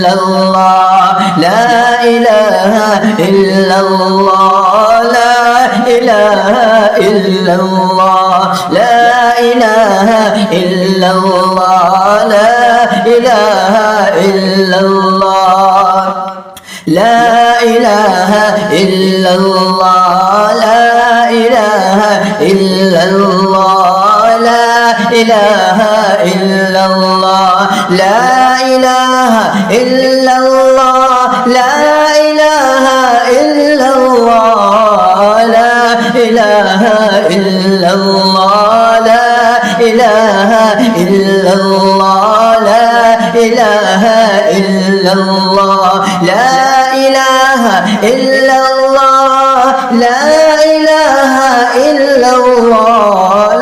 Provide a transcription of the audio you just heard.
إلا الله لا إله إلا الله لا إله إلا الله لا إله إلا الله لا إله إلا الله لا إله إلا الله لا إله إلا الله لا إله إلا الله لا إله إلا الله لا إله إلا الله لا إله إلا الله لا إله إلا الله لا إله إلا الله لا إله إلا الله لا إله إلا الله